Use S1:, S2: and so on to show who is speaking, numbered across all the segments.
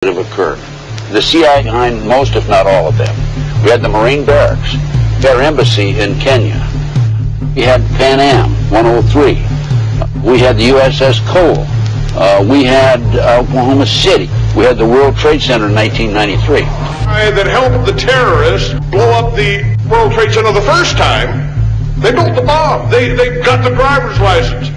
S1: have occurred. The CIA behind most, if not all of them. We had the Marine barracks, their embassy in Kenya. We had Pan Am 103. We had the USS Cole. We had Oklahoma City. We had the World Trade Center in 1993.
S2: That helped the terrorists blow up the World Trade Center the first time. They built the bomb. They got the driver's license.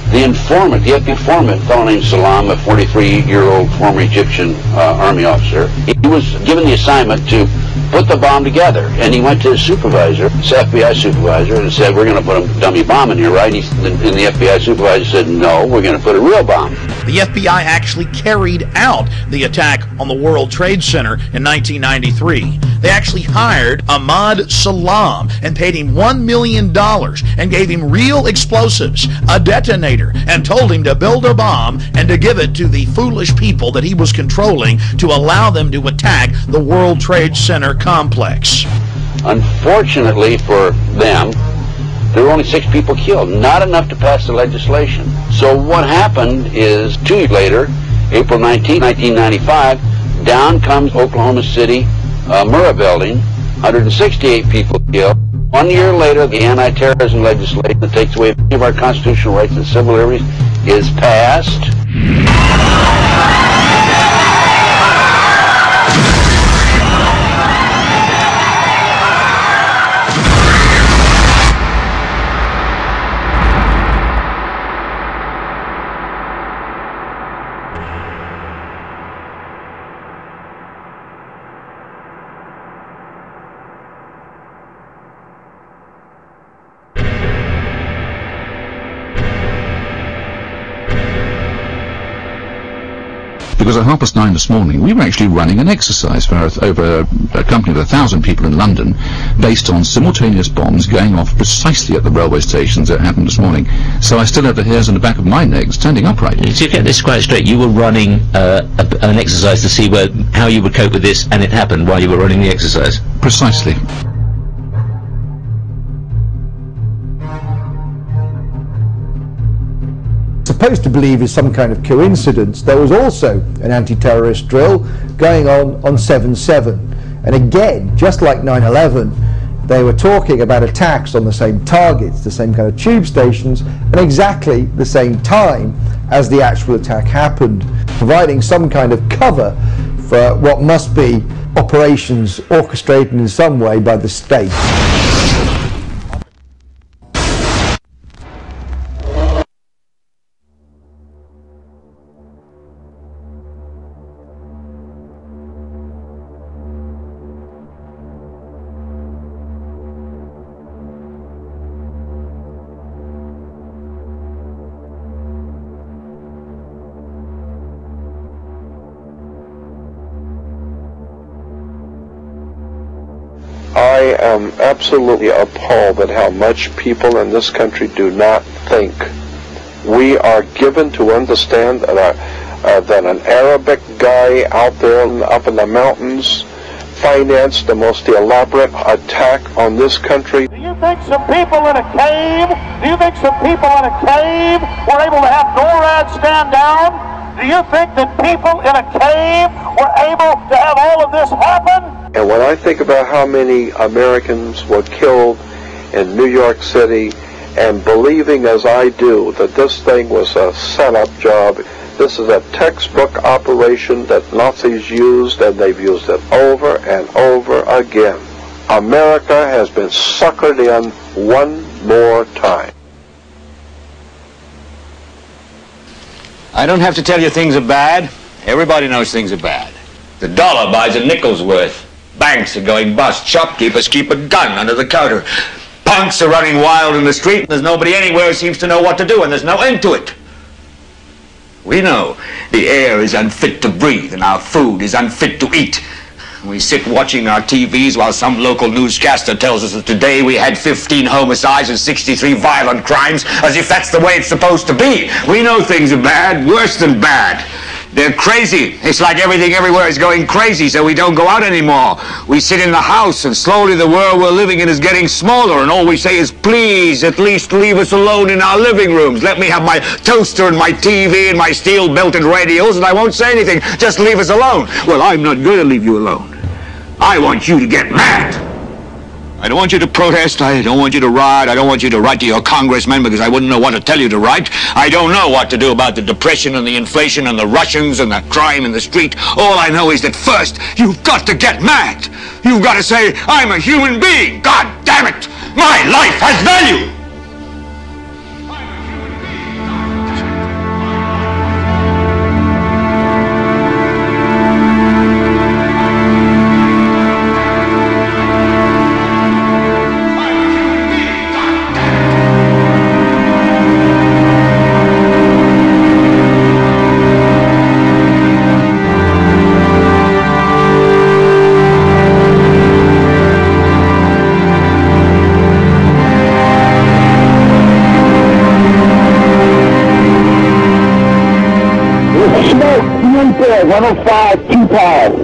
S1: The informant, the FBI informant, a fellow named Salam, a 43-year-old former Egyptian army officer, he was given the assignment to put the bomb together. And he went to his supervisor, his FBI supervisor, and said, "We're going to put a dummy bomb in here, right?" And the FBI supervisor said, "No, we're going to put a real bomb."
S3: The FBI actually carried out the attack on the World Trade Center in 1993. They actually hired Ahmad Salam and paid him $1 million and gave him real explosives, a detonator, and told him to build a bomb and to give it to the foolish people that he was controlling to allow them to attack the World Trade Center complex.
S1: Unfortunately for them, there were only 6 people killed, not enough to pass the legislation. So what happened is 2 years later, April 19, 1995, down comes Oklahoma City Murrah building, 168 people killed. 1 year later, the anti-terrorism legislation that takes away many of our constitutional rights and civil liberties is passed.
S4: Because at 9:30 this morning, we were actually running an exercise for over a company of 1,000 people in London, based on simultaneous bombs going off precisely at the railway stations that happened this morning. So I still have the hairs on the back of my neck standing upright.
S5: To get this quite straight, you were running an exercise to see how you would cope with this, and it happened while you were running the exercise?
S4: Precisely.
S6: Supposed to believe is some kind of coincidence. There was also an anti-terrorist drill going on 7/7, and again, just like 9/11, they were talking about attacks on the same targets, the same kind of tube stations, and exactly the same time as the actual attack happened, providing some kind of cover for what must be operations orchestrated in some way by the state.
S2: I am absolutely appalled at how much people in this country do not think. We are given to understand that an Arabic guy out there up in the mountains financed the most elaborate attack on this country.
S7: Do you think some people in a cave, were able to have NORAD stand down? Do you think that people in a cave were able to have all of this happen?
S2: And when I think about how many Americans were killed in New York City, and believing as I do that this thing was a setup job, this is a textbook operation that Nazis used, and they've used it over and over again. America has been suckered in one more time.
S8: I don't have to tell you things are bad. Everybody knows things are bad. The dollar buys a nickel's worth. Banks are going bust. Shopkeepers keep a gun under the counter. Punks are running wild in the street, and there's nobody anywhere who seems to know what to do, and there's no end to it. We know the air is unfit to breathe, and our food is unfit to eat. We sit watching our TVs while some local newscaster tells us that today we had 15 homicides and 63 violent crimes, as if that's the way it's supposed to be. We know things are bad, worse than bad. They're crazy. It's like everything everywhere is going crazy, so we don't go out anymore. We sit in the house, and slowly the world we're living in is getting smaller, and all we say is, please, at least leave us alone in our living rooms. Let me have my toaster and my TV and my steel-belted radios, and I won't say anything. Just leave us alone. Well, I'm not going to leave you alone. I want you to get mad. I don't want you to protest. I don't want you to riot. I don't want you to write to your congressmen because I wouldn't know what to tell you to write. I don't know what to do about the depression and the inflation and the Russians and the crime in the street. All I know is that first, you've got to get mad. You've got to say, I'm a human being. God damn it. My life has value.
S7: There, 105, 2 pounds.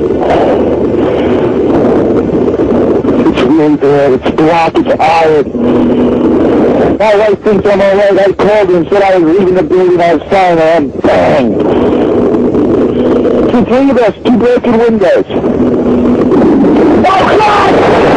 S7: It's really bad. It's black, it's iron. My wife thinks I'm alright. I called her and said I was leaving the building. I was fine, and bang. It's 3 of us, 2 broken windows. Oh, God!